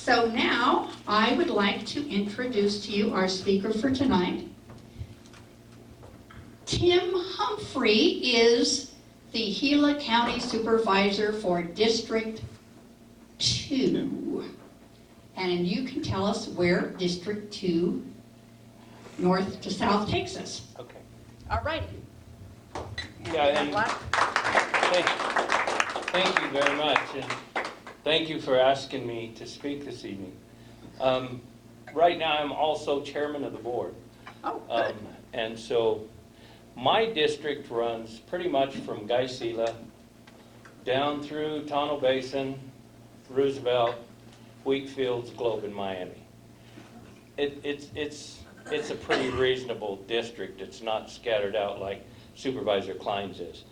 So now I would like to introduce to you our speaker for tonight. Tim Humphries is the Gila County Supervisor for District 2. And you can tell us where District 2, north to south, takes us. Okay. All righty. Yeah, and thank you very much, and thank you for asking me to speak this evening. Right now, I'm also chairman of the board. Oh, good. And so my district runs pretty much from Geisela down through Tonto Basin, Roosevelt, Wheatfields, Globe, and Miami. It's a pretty reasonable district. It's not scattered out like Supervisor Klein's is.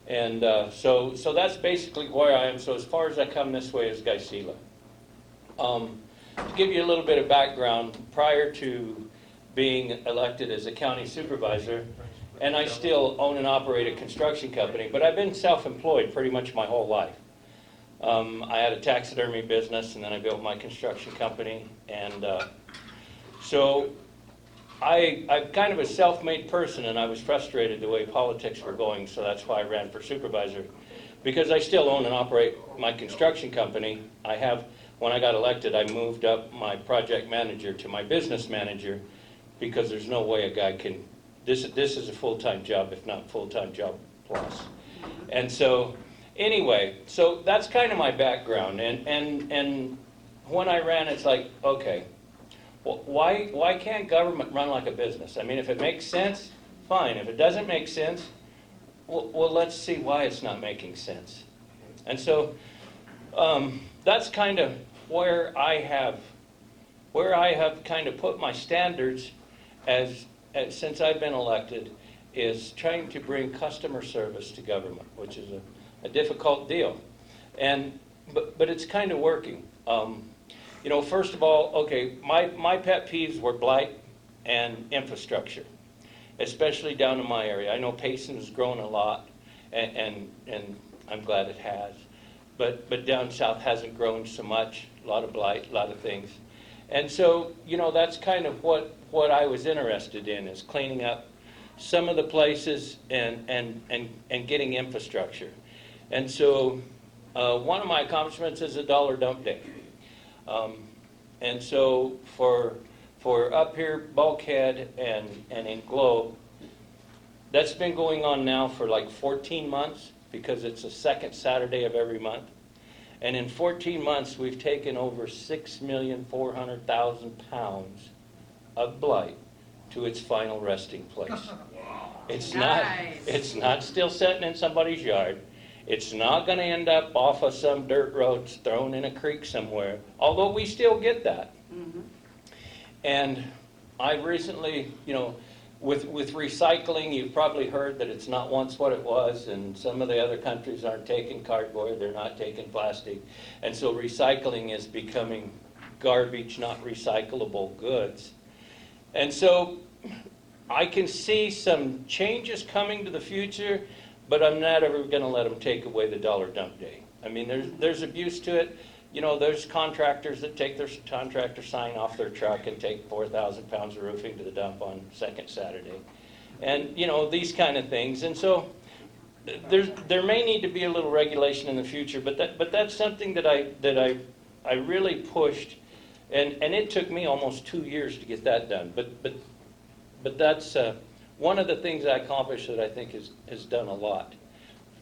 And so that's basically where I am. So as far as I come this way is Geisela. To give you a little bit of background, prior to being elected as a county supervisor, and I still own and operate a construction company, but I've been self-employed pretty much my whole life. I had a taxidermy business, and then I built my construction company, and so I'm kind of a self-made person, and I was frustrated the way politics were going, so that's why I ran for supervisor. Because I still own and operate my construction company, when I got elected, I moved up my project manager to my business manager, because there's no way a guy can, this is a full-time job, if not full-time job plus. And so, anyway, so that's kind of my background, and when I ran, it's like, okay, well, why can't government run like a business? I mean, if it makes sense, fine. If it doesn't make sense, well, let's see why it's not making sense. And so that's kind of where I have kind of put my standards as since I've been elected, is trying to bring customer service to government, which is a difficult deal. But it's kind of working. You know, first of all, okay, my pet peeves were blight and infrastructure, especially down in my area. I know Payson has grown a lot, and I'm glad it has. But down south hasn't grown so much, a lot of blight, a lot of things. And so, you know, that's kind of what I was interested in, is cleaning up some of the places and getting infrastructure. And so one of my accomplishments is a dollar dump day. And so for up here, Bulkhead and in Globe, that's been going on now for like 14 months, because it's the second Saturday of every month. And in 14 months, we've taken over 6,400,000 pounds of blight to its final resting place. It's not still sitting in somebody's yard. It's not going to end up off of some dirt roads thrown in a creek somewhere, although we still get that. Mm-hmm. And I recently, you know, with recycling, you've probably heard that it's not once what it was, and some of the other countries aren't taking cardboard, they're not taking plastic. And so recycling is becoming garbage, not recyclable goods. And so I can see some changes coming to the future, but I'm not ever going to let them take away the dollar dump day. I mean, there's abuse to it. You know, there's contractors that take their contractor sign off their truck and take 4,000 pounds of roofing to the dump on second Saturday. And, you know, these kind of things. And so there may need to be a little regulation in the future, but that's something that I really pushed. And it took me almost 2 years to get that done. But that's one of the things I accomplished that I think has done a lot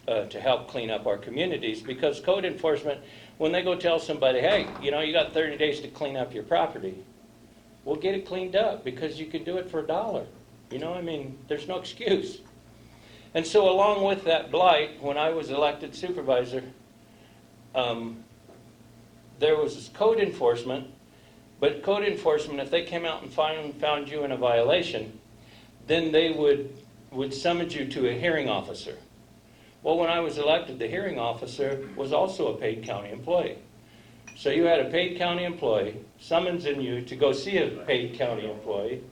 to help clean up our communities. Because code enforcement, when they go tell somebody, hey, you know, you got 30 days to clean up your property, we'll get it cleaned up because you can do it for $1. You know, I mean, there's no excuse. And so along with that blight, when I was elected supervisor, there was code enforcement. But code enforcement, if they came out and found you in a violation, then they would summon you to a hearing officer. Well, when I was elected, the hearing officer was also a paid county employee. So you had a paid county employee summoning you to go see a paid county employee.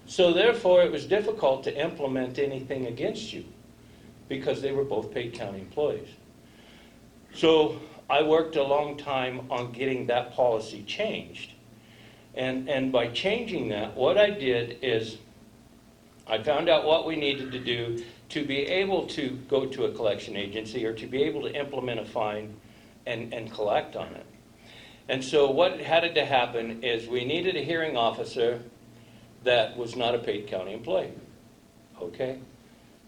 So therefore, it was difficult to implement anything against you because they were both paid county employees. So I worked a long time on getting that policy changed. And by changing that, what I did is I found out what we needed to do to be able to go to a collection agency or to be able to implement a fine and collect on it. And so what had to happen is we needed a hearing officer that was not a paid county employee. Okay?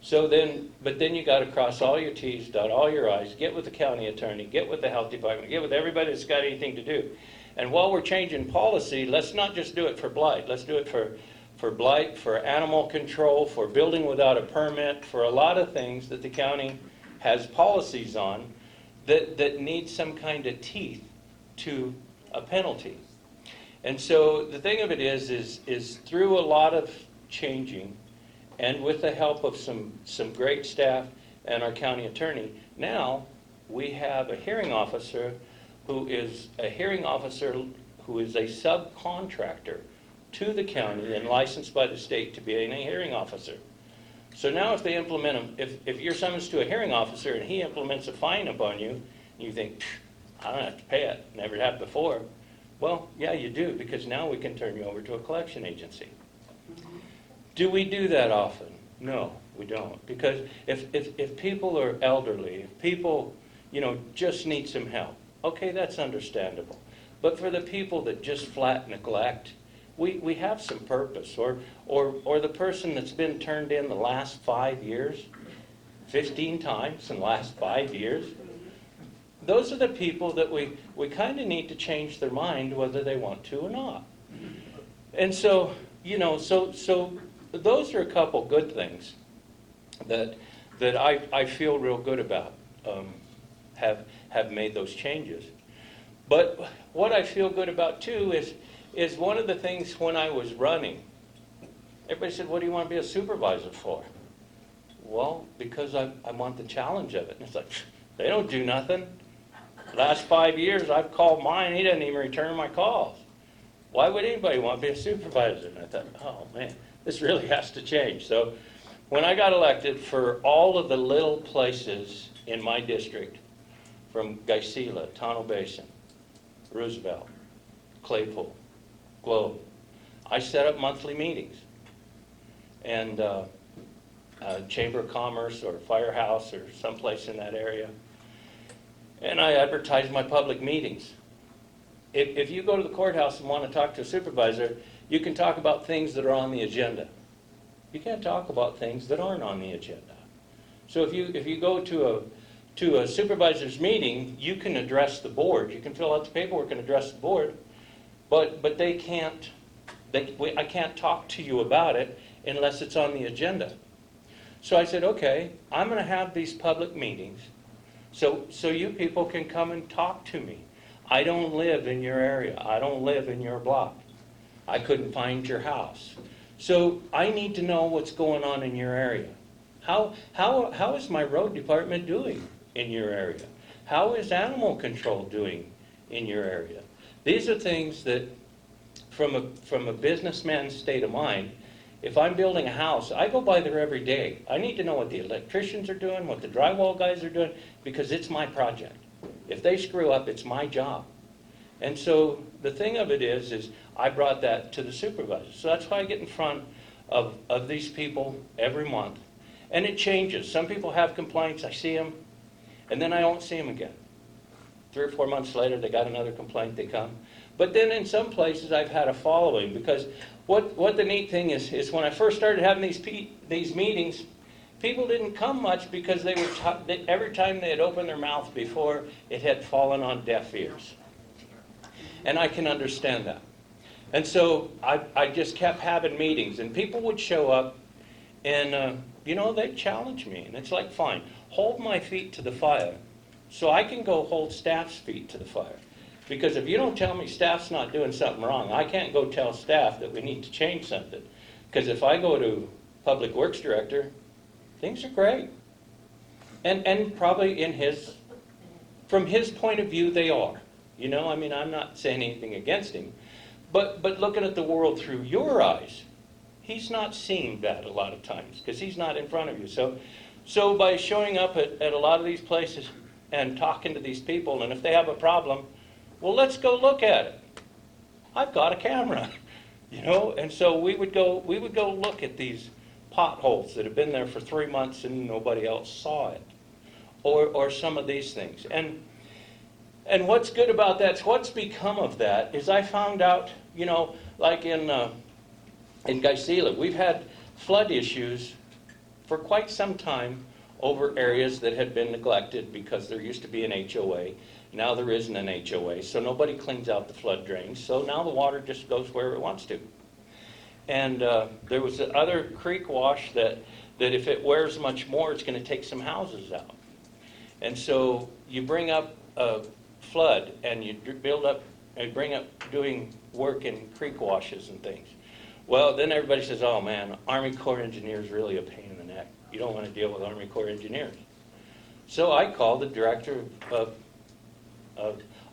So then, but then you got to cross all your T's, dot all your I's, get with the county attorney, get with the health department, get with everybody that's got anything to do. And while we're changing policy, let's not just do it for blight. Let's do it for blight, for animal control, for building without a permit, for a lot of things that the county has policies on that need some kind of teeth to a penalty. And so the thing of it is through a lot of changing, and with the help of some great staff and our county attorney, now we have a hearing officer who is a subcontractor to the county and licensed by the state to be a hearing officer. So now if they implement them, if you're summoned to a hearing officer and he implements a fine upon you, and you think, I don't have to pay it, never have before. Well, yeah, you do, because now we can turn you over to a collection agency. Do we do that often? No, we don't. Because if people are elderly, if people, just need some help, okay, that's understandable. But for the people that just flat neglect, we have some purpose. Or the person that's been turned in the last 5 years, 15 times in the last 5 years, those are the people that we kind of need to change their mind whether they want to or not. And so, so those are a couple good things that I feel real good about, have made those changes. But what I feel good about too is one of the things when I was running, everybody said, what do you want to be a supervisor for? Well, because I want the challenge of it. And it's like, they don't do nothing. Last 5 years I've called mine, he doesn't even return my calls. Why would anybody want to be a supervisor? And I thought, oh man, this really has to change. So when I got elected, for all of the little places in my district, from Geisela, Tonto Basin, Roosevelt, Claypool, Globe, I set up monthly meetings. And Chamber of Commerce or Firehouse or someplace in that area. And I advertised my public meetings. If you go to the courthouse and want to talk to a supervisor, you can talk about things that are on the agenda. You can't talk about things that aren't on the agenda. So if you go to a supervisor's meeting, you can address the board. You can fill out the paperwork and address the board, but they can't. I can't talk to you about it unless it's on the agenda. So I said, okay, I'm going to have these public meetings so you people can come and talk to me. I don't live in your area. I don't live in your block. I couldn't find your house. So I need to know what's going on in your area. How is my road department doing in your area? How is animal control doing in your area? These are things that, from a businessman's state of mind, if I'm building a house, I go by there every day. I need to know what the electricians are doing, what the drywall guys are doing, because it's my project. If they screw up, it's my job. And so the thing of it is I brought that to the supervisor. So that's why I get in front of these people every month. And it changes. Some people have complaints, I see them, and then I don't see them again. 3 or 4 months later, they got another complaint, they come. But then in some places, I've had a following, because what the neat thing is when I first started having these meetings, people didn't come much because they were every time they had opened their mouth before, it had fallen on deaf ears. And I can understand that. And so I just kept having meetings, and people would show up, and they'd challenge me. And it's like, fine, hold my feet to the fire so I can go hold staff's feet to the fire. Because if you don't tell me staff's not doing something wrong, I can't go tell staff that we need to change something. Because if I go to Public Works Director, things are great. And probably from his point of view, they are. I'm not saying anything against him. But looking at the world through your eyes, he's not seeing that a lot of times because he's not in front of you. So by showing up at a lot of these places, and talking to these people, and if they have a problem, well, let's go look at it. I've got a camera, you know, and so we would go look at these potholes that have been there for 3 months and nobody else saw it, or some of these things. And what's good about that, what's become of that, is I found out, you know, like in Geisela, we've had flood issues for quite some time over areas that had been neglected because there used to be an HOA. Now there isn't an HOA, so nobody cleans out the flood drains, so now the water just goes where it wants to. And there was the other creek wash that if it wears much more, it's going to take some houses out. And so you bring up a flood and you build up and bring up doing work in creek washes and things. Well, then everybody says, oh man, Army Corps engineer is really a pain in the neck. You don't want to deal with Army Corps engineers. So I called the director of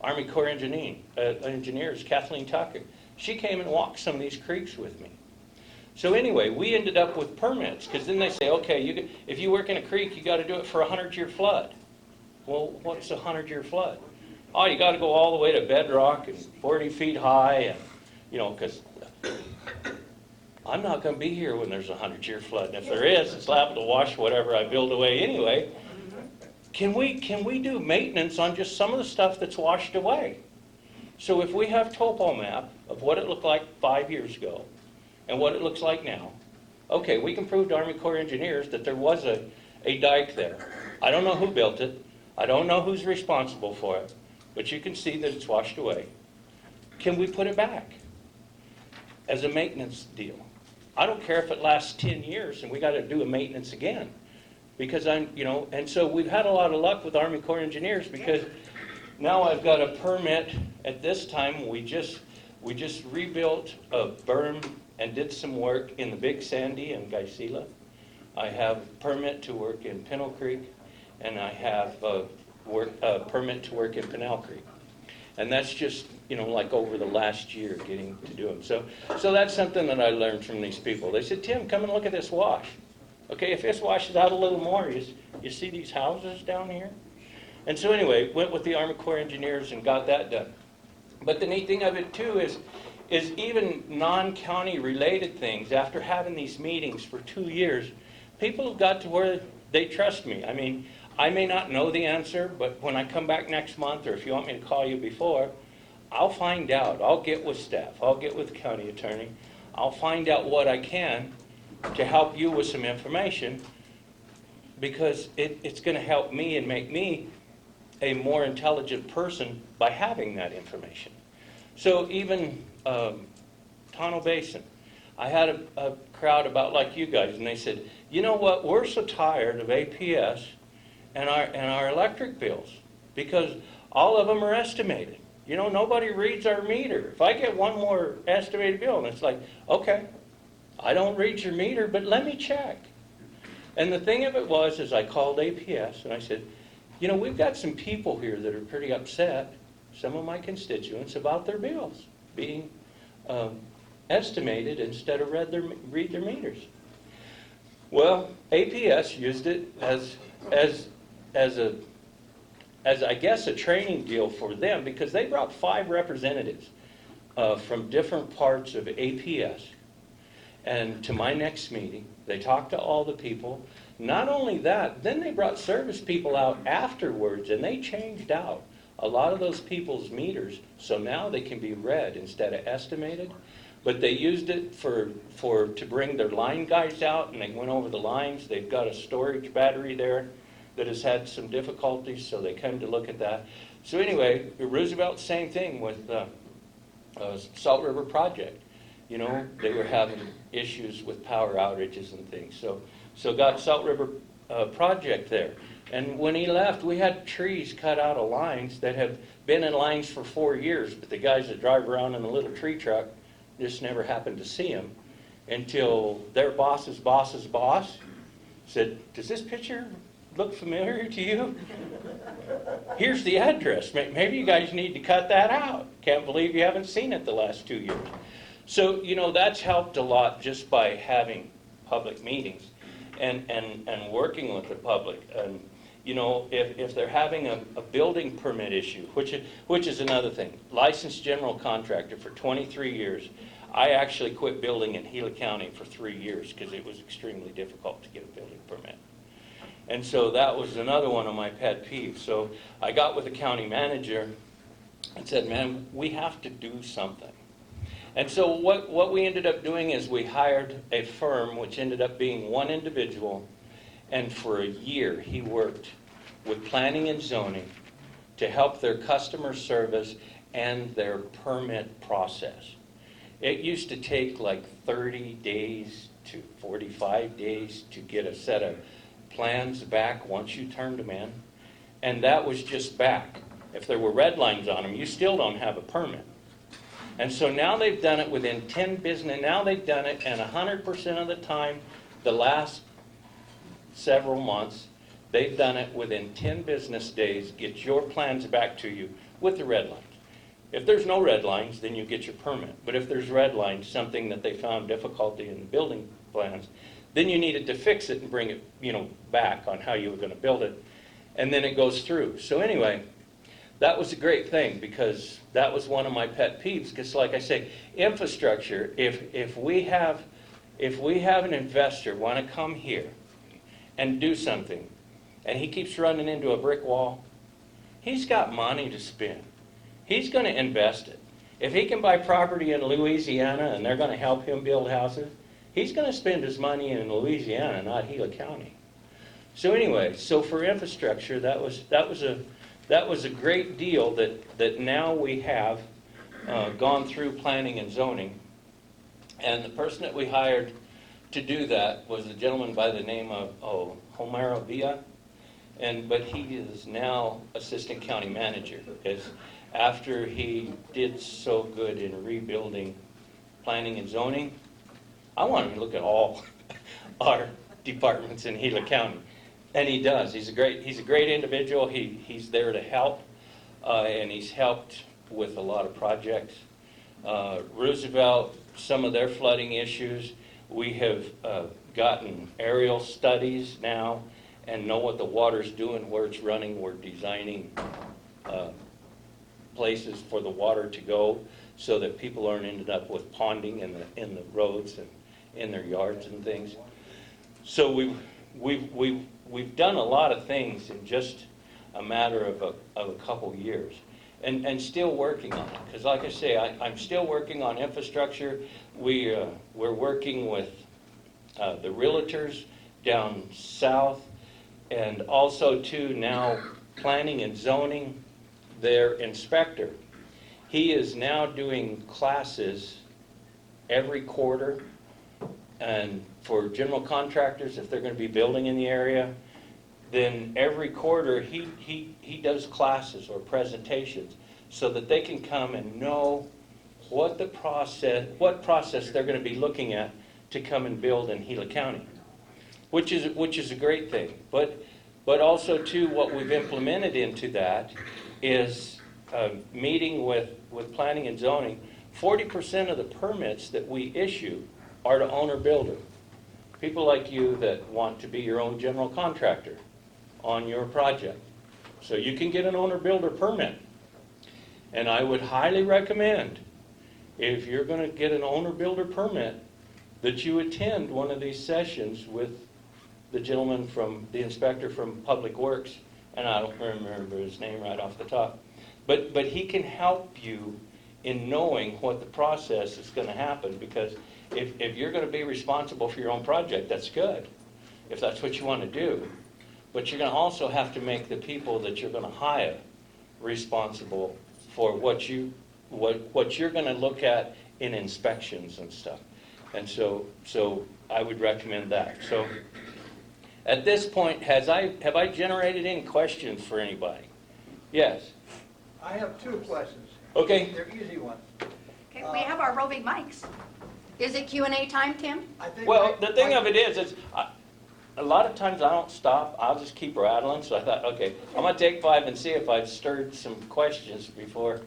Army Corps engineers, Kathleen Tucker. She came and walked some of these creeks with me. So anyway, we ended up with permits, because then they say, okay, if you work in a creek, you got to do it for a 100-year flood. Well, what's a 100-year flood? Oh, you got to go all the way to bedrock and 40 feet high, and you know, because I'm not going to be here when there's a 100-year flood. And if there is, it's liable to wash whatever I build away anyway. Can we do maintenance on just some of the stuff that's washed away? So if we have topo map of what it looked like 5 years ago and what it looks like now, okay, we can prove to Army Corps engineers that there was a dike there. I don't know who built it. I don't know who's responsible for it, but you can see that it's washed away. Can we put it back as a maintenance deal? I don't care if it lasts 10 years and we got to do a maintenance again. Because and so we've had a lot of luck with Army Corps engineers, because now I've got a permit. At this time, we just rebuilt a berm and did some work in the Big Sandy in Geisela. I have a permit to work in Pinnacle Creek, and I have a permit to work in Pinell Creek. And that's just, like over the last year getting to do them. So that's something that I learned from these people. They said, Tim, come and look at this wash. Okay, if this washes out a little more, you see these houses down here? And so anyway, went with the Army Corps engineers and got that done. But the neat thing of it too is even non-county related things, after having these meetings for 2 years, people have got to where they trust me. I mean, I may not know the answer, but when I come back next month, or if you want me to call you before, I'll find out. I'll get with staff. I'll get with the county attorney. I'll find out what I can to help you with some information, because it's going to help me and make me a more intelligent person by having that information. So even Tonto Basin, I had a crowd about like you guys, and they said, you know what, we're so tired of APS and our electric bills, because all of them are estimated. Nobody reads our meter. If I get one more estimated bill, and it's like, okay, I don't read your meter, but let me check. And the thing of it was, is I called APS and I said, we've got some people here that are pretty upset, some of my constituents, about their bills being estimated instead of read their meters. Well, APS used it as I guess a training deal for them, because they brought 5 representatives from different parts of APS. And to my next meeting, they talked to all the people. Not only that, then they brought service people out afterwards, and they changed out a lot of those people's meters, so now they can be read instead of estimated. But they used it to bring their line guys out, and they went over the lines. They've got a storage battery there that has had some difficulties, so they came to look at that. So anyway, Roosevelt, same thing with Salt River Project. They were having issues with power outages and things. So got Salt River Project there. And when he left, we had trees cut out of lines that have been in lines for 4 years, but the guys that drive around in the little tree truck just never happened to see them until their boss's boss's boss said, does this picture look familiar to you? Here's the address. Maybe you guys need to cut that out. Can't believe you haven't seen it the last 2 years. So, that's helped a lot just by having public meetings and working with the public. And, you know, if they're having a building permit issue, which is another thing. Licensed general contractor for 23 years. I actually quit building in Gila County for 3 years because it was extremely difficult to get a building permit. And so that was another one of my pet peeves. So I got with the county manager and said, man, we have to do something. And so what we ended up doing is we hired a firm, which ended up being one individual, and for a year he worked with planning and zoning to help their customer service and their permit process. It used to take like 30 days to 45 days to get a set of plans back once you turned them in. And that was just back. If there were red lines on them, you still don't have a permit. And so now they've done it within 10 business, now they've done it, and 100% of the time, the last several months, they've done it within 10 business days, get your plans back to you with the red lines. If there's no red lines, then you get your permit. But if there's red lines, something that they found difficulty in the building plans, then you needed to fix it and bring it, you know, back on how you were going to build it. And then it goes through. So anyway, that was a great thing because that was one of my pet peeves. Because like I say, infrastructure, if we have an investor want to come here and do something, and he keeps running into a brick wall, he's got money to spend. He's going to invest it. If he can buy property in Louisiana and they're going to help him build houses, he's going to spend his money in Louisiana, not Gila County. So anyway, so for infrastructure, that was a great deal that now we have gone through planning and zoning. And the person that we hired to do that was a gentleman by the name of Homero Villa, but he is now assistant county manager. After he did so good in rebuilding planning and zoning, I want him to look at all our departments in Gila County. And he does. He's a great individual. He's there to help, and he's helped with a lot of projects. Roosevelt, some of their flooding issues, we have gotten aerial studies now and know what the water's doing, where it's running. We're designing places for the water to go so that people aren't ended up with ponding in the roads and in their yards and things. So we've done a lot of things in just a matter of a couple years, and still working on it. Because like I say, I'm still working on infrastructure. We're working with the realtors down south, and also too now planning and zoning. Their inspector, he is now doing classes every quarter, and for general contractors, if they're going to be building in the area, then every quarter he does classes or presentations so that they can come and know what process they're going to be looking at to come and build in Gila County, which is a great thing. But also too, what we've implemented into that is meeting with planning and zoning. 40% of the permits that we issue are to owner-builder. People like you that want to be your own general contractor on your project. So you can get an owner-builder permit. And I would highly recommend, if you're going to get an owner-builder permit, that you attend one of these sessions with the gentleman the inspector from Public Works, and I don't remember his name right off the top. But he can help you in knowing what the process is going to happen, because if you're going to be responsible for your own project, that's good, if that's what you want to do. But you're going to also have to make the people that you're going to hire responsible for what you're going to look at in inspections and stuff. And so I would recommend that. So at this point, have I generated any questions for anybody? Yes. I have 2 questions. Okay. They're easy ones. Okay, we have our roving mics. Is it Q&A time, Tim? I think Well, the thing of it is a lot of times I don't stop. I'll just keep rattling. So I thought, okay, I'm going to take 5 and see if I've stirred some questions before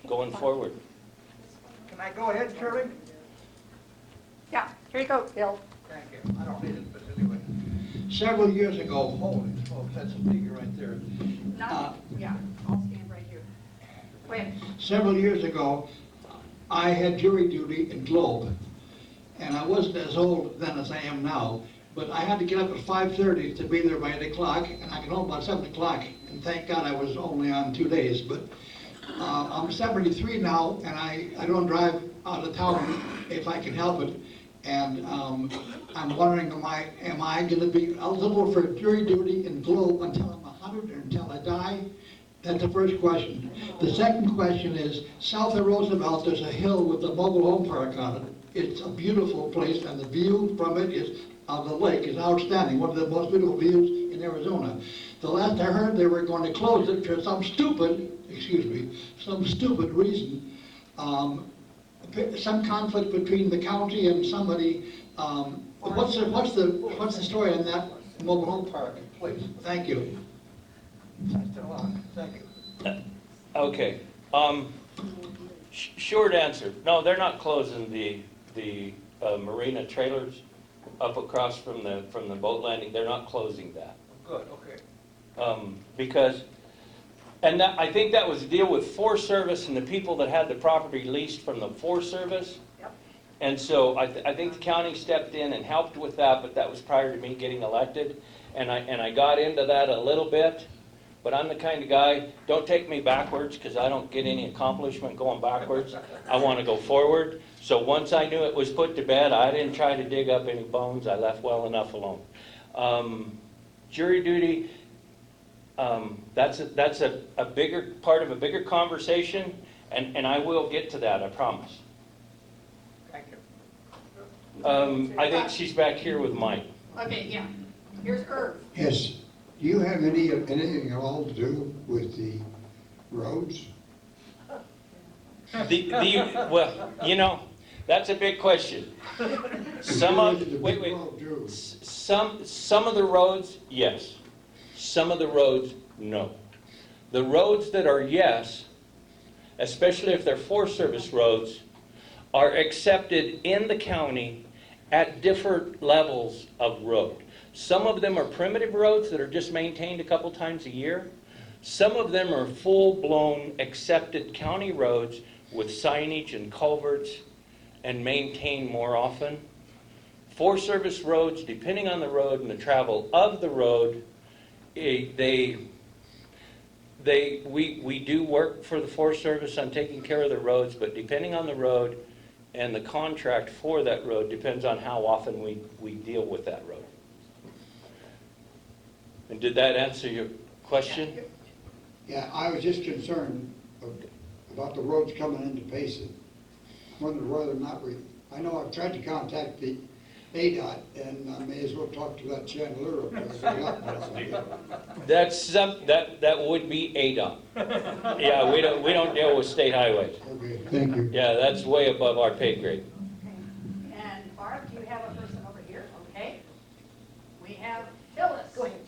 going forward. Can I go ahead, Shirley? Yeah, here you go, Bill. Thank you. I don't need it, but anyway. Several years ago, holy smokes, that's a figure right there. Not, yeah, I'll stand right here. Go ahead. Several years ago, I had jury duty in Globe, and I wasn't as old then as I am now, but I had to get up at 5:30 to be there by 8 o'clock, and I got home about 7 o'clock, and thank God I was only on 2 days, but I'm 73 now, and I don't drive out of town if I can help it, and I'm wondering, am I gonna be eligible for jury duty in Globe until I'm 100 or until I die? That's the first question. The second question is, south of Roosevelt, there's a hill with a mobile home park on it. It's a beautiful place, and the view from it is, of the lake is outstanding, one of the most beautiful views in Arizona. The last I heard, they were going to close it for some stupid reason. Some conflict between the county and somebody. What's the story on that mobile home park, please? Thank you. Thank you. Okay. Short answer. No, they're not closing the marina trailers up across from the boat landing. They're not closing that. Good, okay. Because, and that, I think that was a deal with Forest Service and the people that had the property leased from the Forest Service. Yep. And so I think the county stepped in and helped with that, but that was prior to me getting elected. And I got into that a little bit. But I'm the kind of guy, don't take me backwards, because I don't get any accomplishment going backwards. I want to go forward. So once I knew it was put to bed, I didn't try to dig up any bones. I left well enough alone. Jury duty, that's a bigger part of a bigger conversation, and I will get to that, I promise. Thank you. I think she's back here with Mike. Okay, yeah. Here's Irv. Yes. Do you have anything at all to do with the roads? Well, you know, that's a big question. Some of the roads, yes. Some of the roads, no. The roads that are yes, especially if they're Forest Service roads, are accepted in the county at different levels of road. Some of them are primitive roads that are just maintained a couple times a year. Some of them are full-blown accepted county roads with signage and culverts and maintained more often. Forest Service roads, depending on the road and the travel of the road, we do work for the Forest Service on taking care of the roads, but depending on the road and the contract for that road depends on how often we deal with that road. And did that answer your question? Yeah, I was just concerned about the roads coming into Payson. Wondered whether or not I know I've tried to contact the ADOT, and I may as well talk to that chandelier up there. That would be ADOT. Yeah, we don't deal with state highways. Okay, thank you. Yeah, that's way above our pay grade. Okay. And Barb, do you have a person over here? Okay. We have Phyllis. Go ahead.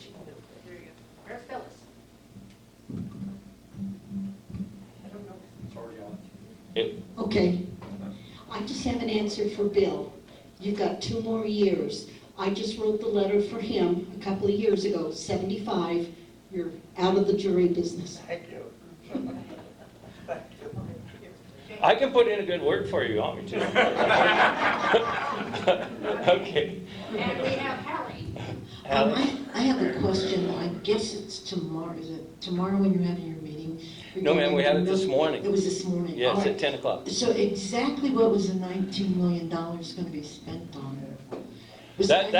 There you go. Where's Phyllis? I don't know. It's already on. Okay, I just have an answer for Bill. You've got 2 more years. I just wrote the letter for him a couple of years ago, 75, you're out of the jury business. Thank you. Thank you. I can put in a good word for you, want me to? Okay. And we have Hallie. I have a question. I guess it's tomorrow. Is it tomorrow when you're having your meeting? No, ma'am, we had it this morning. It was this morning. Yes, All right. at 10 o'clock. So exactly what was the $19 million going to be spent on? Besides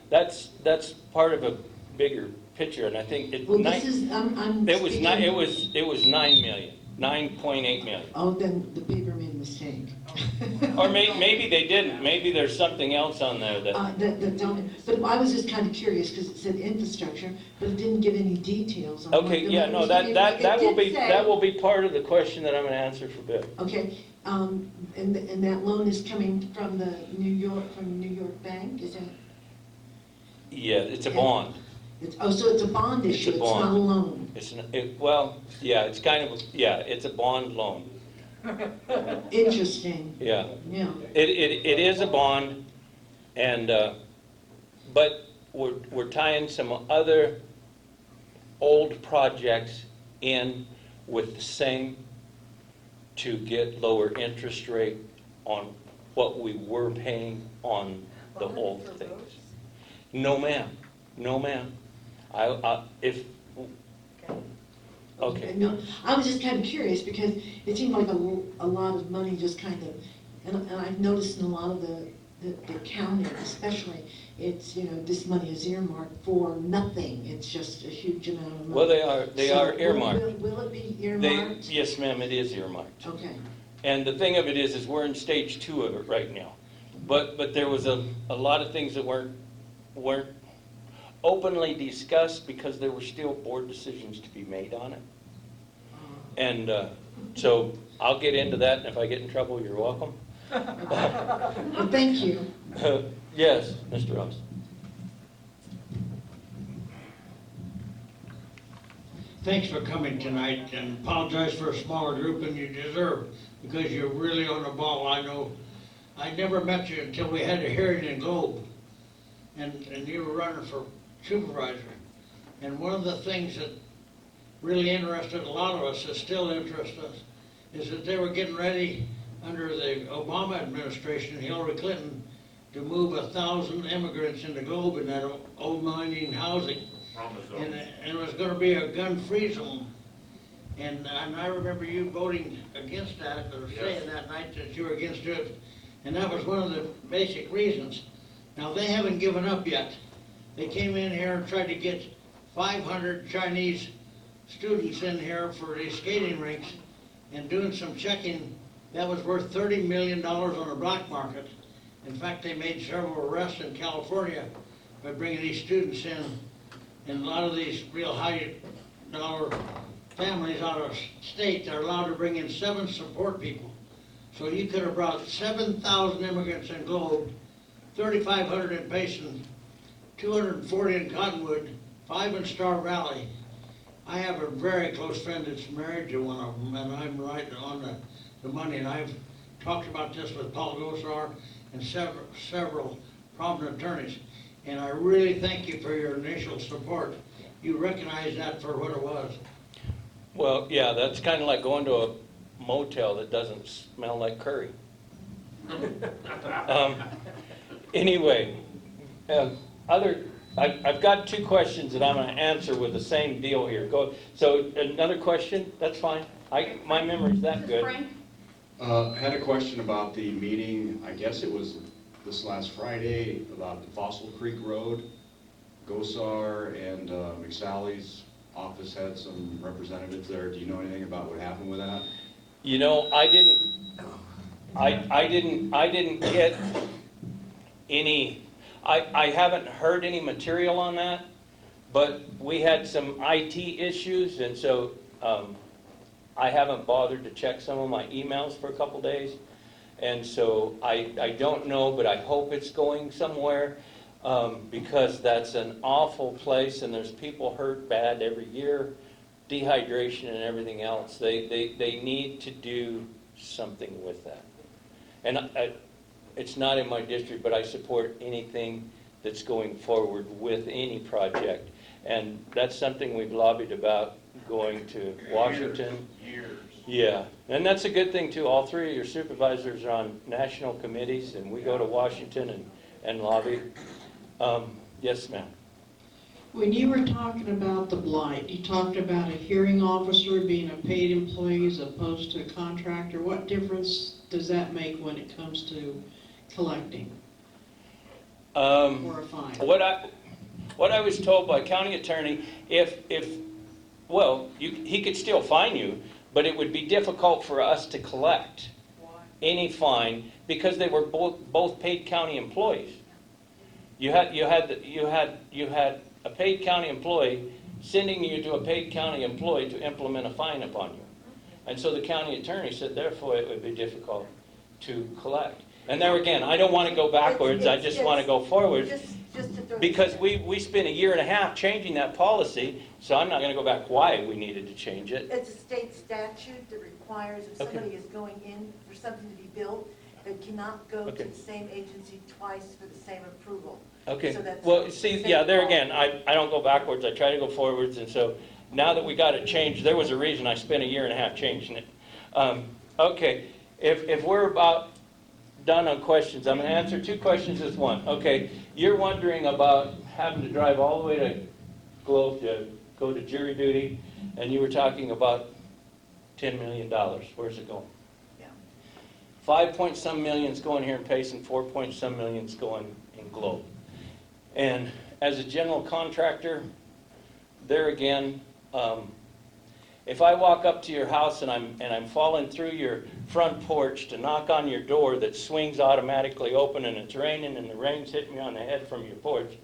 That's part of a bigger picture, and I think it Well, this is, I'm was speaking- not, it was 9 million, 9.8 million. Oh, then the paper made a mistake. Or maybe they didn't. Maybe there's something else on there that. That don't, but I was just kind of curious because it said infrastructure, but it didn't give any details. on what Okay, the yeah, money no, was that gonna be. that that It will did be say- that will be part of the question that I'm going to answer for Bill. Okay, and that loan is coming from the New York Bank, is that? Yeah, it's a Okay. bond. So it's a bond It's a issue, it's not a bond. loan. Well, yeah, it's kind of it's a bond loan. Interesting, Yeah, yeah. it is a bond, and but we're tying some other old projects in with the same to get lower interest rate on what we were paying on the old things. No, ma'am. No, ma'am. Okay. No, I was just kind of curious because it seemed like a lot of money just kind of, and I've noticed in a lot of the county especially, it's, this money is earmarked for nothing. It's just a huge amount of money. Well, they are earmarked. Will it be earmarked? Yes, ma'am, it is earmarked. Okay. And the thing of it is we're in stage 2 of it right now. But there was a lot of things that weren't openly discussed because there were still board decisions to be made on it. And so I'll get into that, and if I get in trouble, you're welcome. Well, thank you. Yes, Mr. Ross. Thanks for coming tonight, and apologize for a smaller group than you deserve, because you're really on the ball. I know, I never met you until we had a hearing in Globe, and you were running for supervisor. And one of the things that really interested a lot of us, that still interests us, is that they were getting ready under the Obama administration, Hillary Clinton, to move 1,000 immigrants into Globe in that old mining housing. And it was going to be a gun-free zone. And I remember you voting against that, or saying that night that you were against it. And that was one of the basic reasons. Now, they haven't given up yet. They came in here and tried to get 500 Chinese students in here for these skating rinks, and doing some checking, that was worth $30 million on the black market. In fact, they made several arrests in California by bringing these students in. And a lot of these real high-dollar families out of state, they're allowed to bring in 7 support people. So you could have brought 7,000 immigrants in Globe, 3,500 in Payson, 240 in Cottonwood, 5 in Star Valley. I have a very close friend that's married to one of them, and I'm right on the money. And I've talked about this with Paul Gosar and several prominent attorneys. And I really thank you for your initial support. You recognize that for what it was. Well, yeah, that's kind of like going to a motel that doesn't smell like curry. Anyway, I've got 2 questions that I'm going to answer with the same deal here. So another question? That's fine. My memory's that good. Frank? Had a question about the meeting, I guess it was this last Friday, about the Fossil Creek Road. Gosar and McSally's office had some representatives there. Do you know anything about what happened with that? You know, I didn't get any, I haven't heard any material on that, but we had some IT issues, and so I haven't bothered to check some of my emails for a couple days. And so I don't know, but I hope it's going somewhere, because that's an awful place, and there's people hurt bad every year, dehydration and everything else. They need to do something with that. And it's not in my district, but I support anything that's going forward with any project. And that's something we've lobbied about, going to Washington. Years. Yeah, and that's a good thing too. All 3 of your supervisors are on national committees, and we go to Washington and lobby. Yes, ma'am. When you were talking about the blight, you talked about a hearing officer being a paid employee as opposed to a contractor. What difference does that make when it comes to collecting or a fine? What I was told by county attorney, he could still fine you, but it would be difficult for us to collect any fine because they were both paid county employees. You had a paid county employee sending you to a paid county employee to implement a fine upon you. And so the county attorney said, therefore, it would be difficult to collect. And there again, I don't want to go backwards, I just want to go forward. Because we spent 1.5 years changing that policy, so I'm not going to go back why we needed to change it. It's a state statute that requires if Okay. somebody is going in for something to be built, they cannot go Okay. to the same agency twice for the same approval. Okay, So that's well, see, the yeah, same there law. again, I don't go backwards, I try to go forwards, and so now that we got it changed, there was a reason I spent a year and a half changing it. Okay, if we're about done on questions, I'm gonna answer 2 questions with one. Okay, you're wondering about having to drive all the way to Globe to go to jury duty, and you were talking about $10 million. Where's it going? Yeah. 5 point some million's going here in Payson, 4 point some million's going in Globe. And as a general contractor, there again, if I walk up to your house and I'm falling through your front porch to knock on your door that swings automatically open and it's raining and the rain's hitting me on the head from your porch,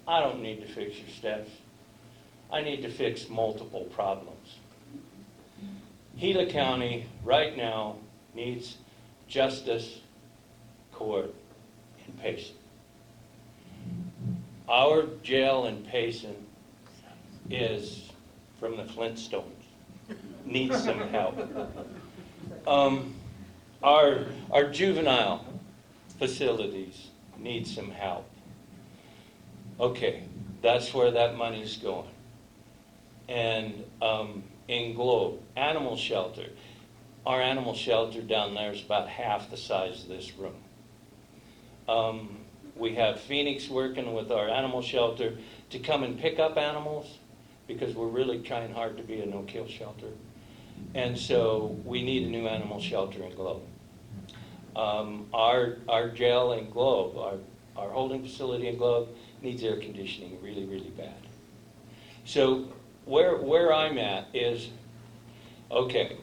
I don't need to fix your steps. I need to fix multiple problems. Gila County right now needs justice court in Payson. Our jail in Payson is from the Flintstones. Needs some help. Our juvenile facilities need some help. Okay, that's where that money's going. And in Globe, animal shelter. Our animal shelter down there is about half the size of this room. We have Phoenix working with our animal shelter to come and pick up animals because we're really trying hard to be a no-kill shelter. And so we need a new animal shelter in Globe. Our jail in Globe, our holding facility in Globe needs air conditioning really, really bad. So where I'm at is, okay,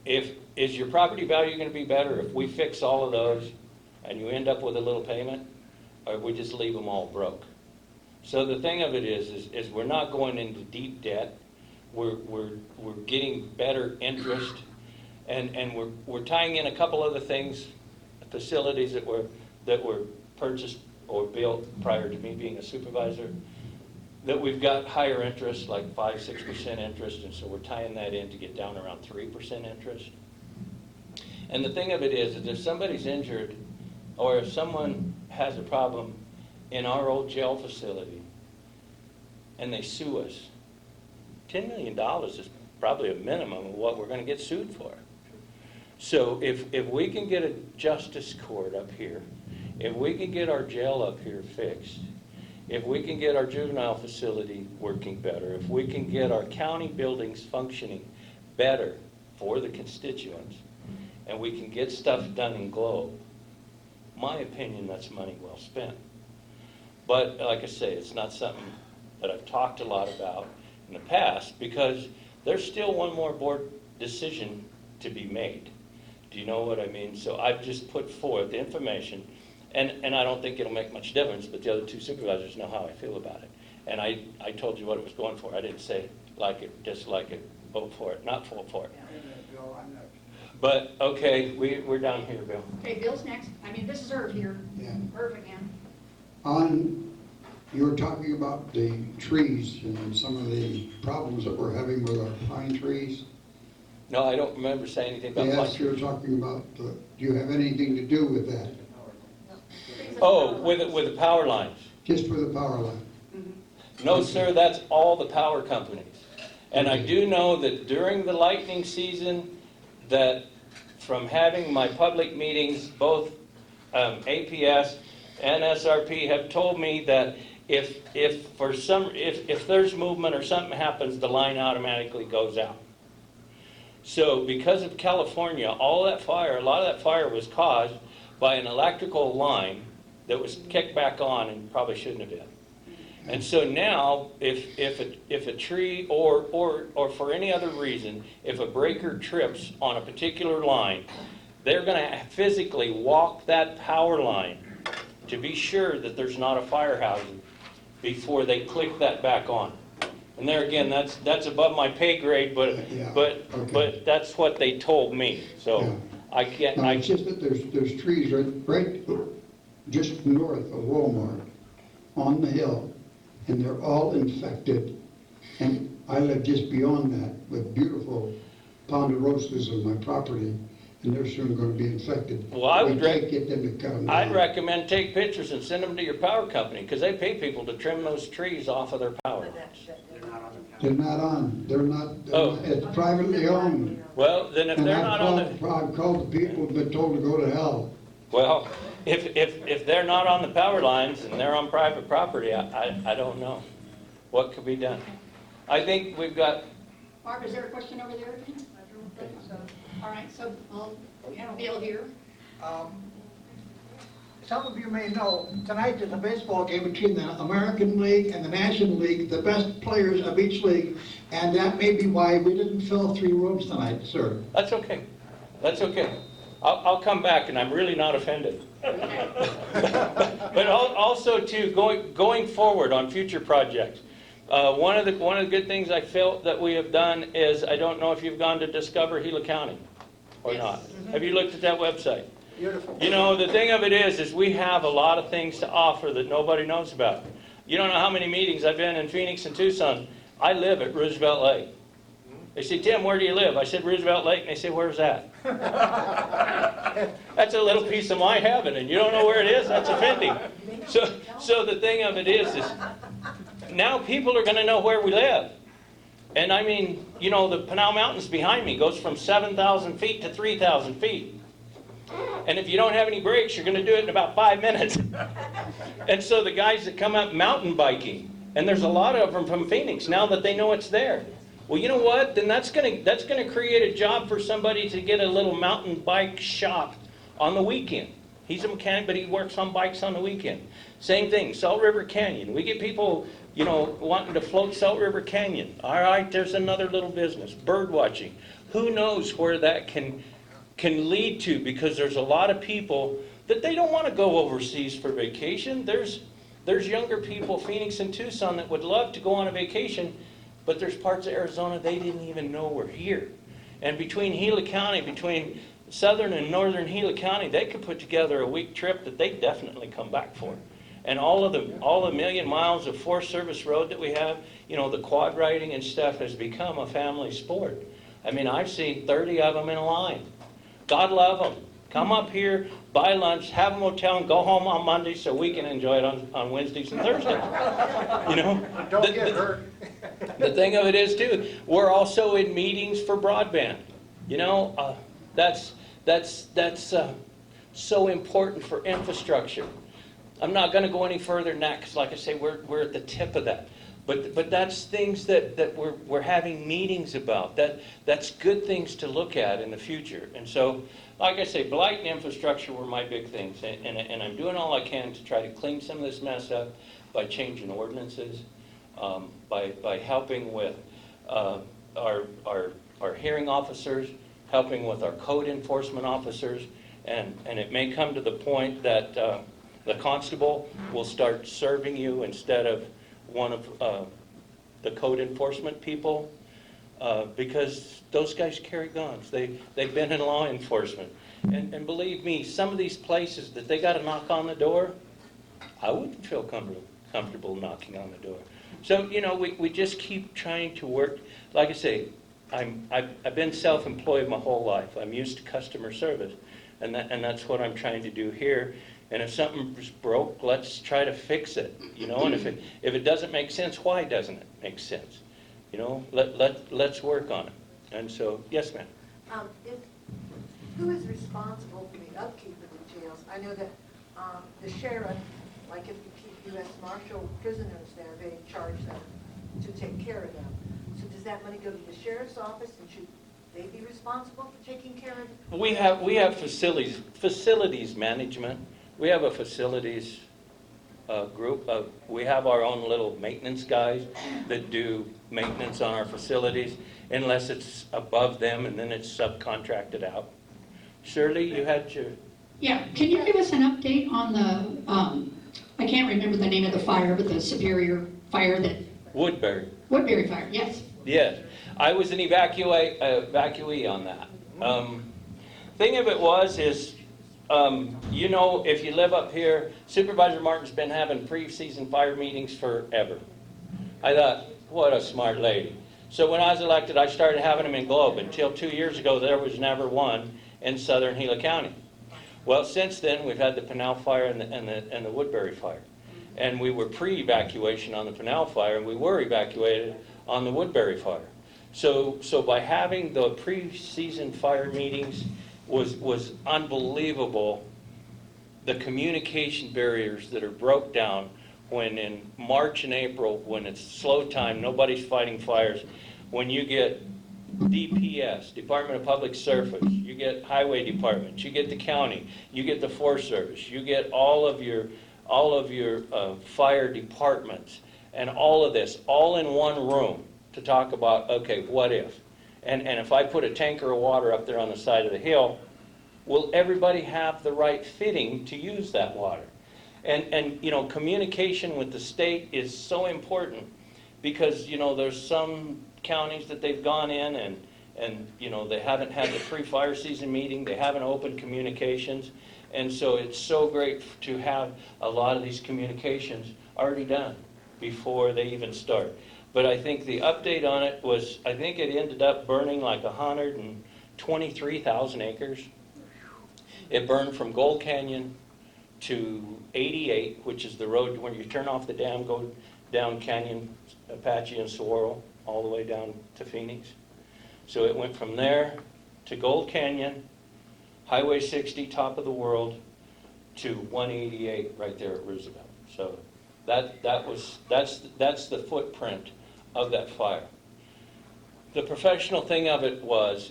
is your property value going to be better if we fix all of those and you end up with a little payment, or we just leave them all broke? So the thing of it is we're not going into deep debt. We're getting better interest, and we're tying in a couple other things, facilities that were purchased or built prior to me being a supervisor, that we've got higher interest, like 5-6% interest, and so we're tying that in to get down around 3% interest. And the thing of it is if somebody's injured or if someone has a problem in our old jail facility and they sue us, $10 million is probably a minimum of what we're going to get sued for. So if we can get a justice court up here, if we can get our jail up here fixed, if we can get our juvenile facility working better, if we can get our county buildings functioning better for the constituents, and we can get stuff done in Globe, my opinion, that's money well spent. But like I say, it's not something that I've talked a lot about in the past because there's still one more board decision to be made. Do you know what I mean? So I've just put forth the information, and I don't think it'll make much difference, but the other 2 supervisors know how I feel about it. And I told you what it was going for. I didn't say like it, dislike it, vote for it, not vote for it. But, okay, we're down here, Bill. Okay, Bill's next. This is Irv here. Yeah. Irv again. You were talking about the trees and some of the problems that we're having with our pine trees. No, I don't remember saying anything about Yes, you were talking about, do you have anything to do with that? Oh, with the power lines. Just for the power line? No, sir, that's all the power companies. And I do know that during the lightning season, that from having my public meetings, both APS and SRP have told me that if there's movement or something happens, the line automatically goes out. So because of California, a lot of that fire was caused by an electrical line that was kicked back on and probably shouldn't have been. And so now, if a tree or for any other reason, if a breaker trips on a particular line, they're going to physically walk that power line to be sure that there's not a fire hazard before they click that back on. And there again, that's above my pay grade, but Yeah, but okay. but that's what they told me. So Yeah. I can't. No, it's just that there's trees right just north of Walmart on the hill, and they're all infected. And I live just beyond that with beautiful ponderosa's on my property, and they're soon gonna be infected. Well, I would We can't get them to come I'd down. recommend take pictures and send them to your power company, because they pay people to trim those trees off of their power lines. They're not on, Oh. it's privately owned. Well, then if And they're not on the, I've called the people and been told to go to hell. well, if they're not on the power lines and they're on private property, I don't know what could be done. I think we've got, Barb, is there a question over there? I don't think so. All right, so we have Bill here. Some of you may know, tonight there's a baseball game between the American League and the National League, the best players of each league, and that may be why we didn't fill 3 rooms tonight, sir. that's okay. That's okay. I'll come back, and I'm really not offended. But also too, going forward on future projects, one of the good things I felt that we have done is, I don't know if you've gone to Discover Gila County or Yes. not. Have you looked at that website? Beautiful. You know, the thing of it is we have a lot of things to offer that nobody knows about. You don't know how many meetings I've been in Phoenix and Tucson. I live at Roosevelt Lake. They say, Tim, where do you live? I said, Roosevelt Lake. And they say, where's that? That's a little piece of my heaven, and you don't know where it is? That's offending. So the thing of it is now people are going to know where we live. And I mean, you know, the Pinal Mountains behind me goes from 7,000 feet to 3,000 feet. And if you don't have any brakes, you're going to do it in about 5 minutes. And so the guys that come up mountain biking, and there's a lot of them from Phoenix, now that they know it's there. Well, you know what? Then that's going to create a job for somebody to get a little mountain bike shop on the weekend. He's a mechanic, but he works on bikes on the weekend. Same thing, Salt River Canyon. We get people, you know, wanting to float Salt River Canyon. All right, there's another little business. Bird watching. Who knows where that can lead to, because there's a lot of people that they don't want to go overseas for vacation. There's younger people, Phoenix and Tucson, that would love to go on a vacation, but there's parts of Arizona they didn't even know were here. And between Gila County, between southern and northern Gila County, they could put together a week trip that they definitely come back for. And all the million miles of Forest Service road that we have, you know, the quad riding and stuff has become a family sport. I mean, I've seen 30 of them in a line. God love them. Come up here, buy lunch, have a motel, and go home on Monday so we can enjoy it on Wednesdays and Thursdays. You know? Don't get hurt. The thing of it is, too, we're also in meetings for broadband. You know, that's so important for infrastructure. I'm not going to go any further than that because, like I say, we're at the tip of that. But that's things that we're having meetings about. That's good things to look at in the future. And so, like I say, blight and infrastructure were my big things. And I'm doing all I can to try to clean some of this mess up by changing ordinances, by helping with our hearing officers, helping with our code enforcement officers. And it may come to the point that the constable will start serving you instead of one of the code enforcement people, because those guys carry guns. They've been in law enforcement. And believe me, some of these places that they got to knock on the door, I wouldn't feel comfortable knocking on the door. So, you know, we just keep trying to work. Like I say, I've been self-employed my whole life. I'm used to customer service. And that's what I'm trying to do here. And if something's broke, let's try to fix it. You know, and if it doesn't make sense, why doesn't it make sense? You know, let's work on it. And so, yes, ma'am. Who is responsible for the upkeep of the jails? I know that the sheriff, like if you keep U.S. Marshal prisoners there, they charge them to take care of them. So does that money go to the sheriff's office, and should they be responsible for taking care of them? We have facilities management. We have a facilities group. We have our own little maintenance guys that do maintenance on our facilities, unless it's above them and then it's subcontracted out. Shirley, you had your... Yeah, can you give us an update on the, I can't remember the name of the fire, but the Superior fire that... Woodbury fire, yes. Yes, I was an evacuee on that. Thing of it is, you know, if you live up here, Supervisor Martin's been having pre-season fire meetings forever. I thought, what a smart lady. So when I was elected, I started having them in Globe. Until 2 years ago, there was never one. in southern Gila County. Well, since then, we've had the Pinal Fire and the Woodbury Fire. And we were pre-evacuation on the Pinal Fire, and we were evacuated on the Woodbury Fire. So by having the pre-season fire meetings was unbelievable. The communication barriers that are broke down when in March and April, when it's slow time, nobody's fighting fires, when you get DPS, Department of Public Service, you get Highway Department, you get the county, you get the Forest Service, you get all of your fire departments, and all of this, all in one room to talk about, okay, what if? And if I put a tanker of water up there on the side of the hill, will everybody have the right fitting to use that water? And you know, communication with the state is so important because, you know, there's some counties that they've gone in and you know, they haven't had the pre-fire season meeting, they haven't opened communications, and so it's so great to have a lot of these communications already done before they even start. But I think the update on it was, I think it ended up burning like 123,000 acres. It burned from Gold Canyon to 88, which is the road when you turn off the dam, go down Canyon, Apache, and Saguaro, all the way down to Phoenix. So it went from there to Gold Canyon, Highway 60, top of the world, to 188 right there at Roosevelt. So that's the footprint of that fire. The professional thing of it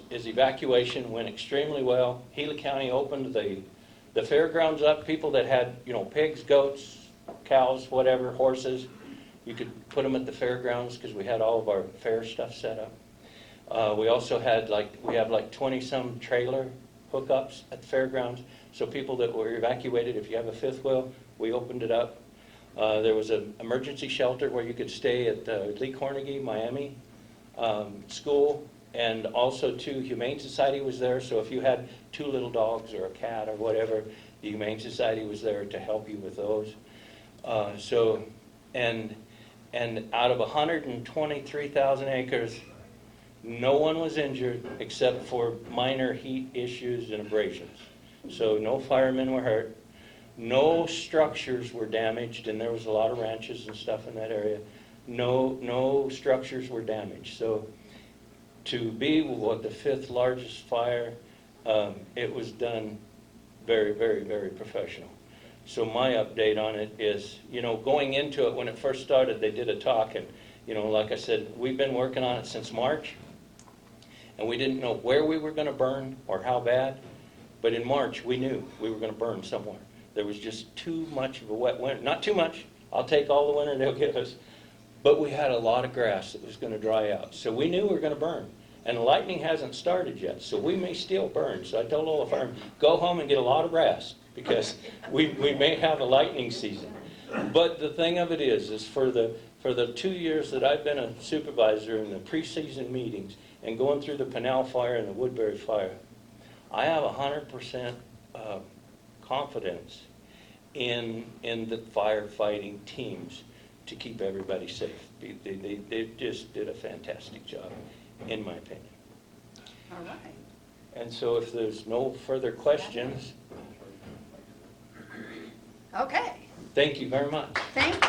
is evacuation went extremely well. Gila County opened the fairgrounds up. People that had, you know, pigs, goats, cows, whatever, horses, you could put them at the fairgrounds because we had all of our fair stuff set up. We also had we have 20-some trailer hookups at the fairgrounds. So people that were evacuated, if you have a fifth wheel, we opened it up. There was an emergency shelter where you could stay at Lee Carnegie, Miami school, and also too, Humane Society was there. So if you had 2 little dogs or a cat or whatever, the Humane Society was there to help you with those. And out of 123,000 acres, no one was injured except for minor heat issues and abrasions. So no firemen were hurt. No structures were damaged, and there was a lot of ranches and stuff in that area. No structures were damaged. So to be what the 5th largest fire, it was done very, very, very professional. So my update on it is, you know, going into it when it first started, they did a talk, and, you know, like I said, we've been working on it since March, and we didn't know where we were going to burn or how bad, but in March we knew we were going to burn somewhere. There was just too much of a wet winter. Not too much. I'll take all the winter they'll give us. But we had a lot of grass that was going to dry out. So we knew we were going to burn. And the lightning hasn't started yet, so we may still burn. So I told all the firemen, go home and get a lot of rest, because we may have a lightning season. But the thing of it is for the 2 years that I've been a supervisor in the preseason meetings and going through the Pinal Fire and the Woodbury Fire, I have 100% confidence in the firefighting teams to keep everybody safe. They just did a fantastic job, in my opinion. All right. And so if there's no further questions, Okay, thank you very much. thank you.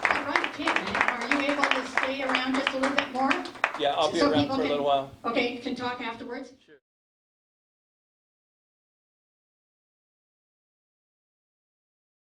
All right, Tim, are you able to stay around just a little bit more? Yeah, I'll be So around people for a can- little while. Okay, can talk afterwards? Sure.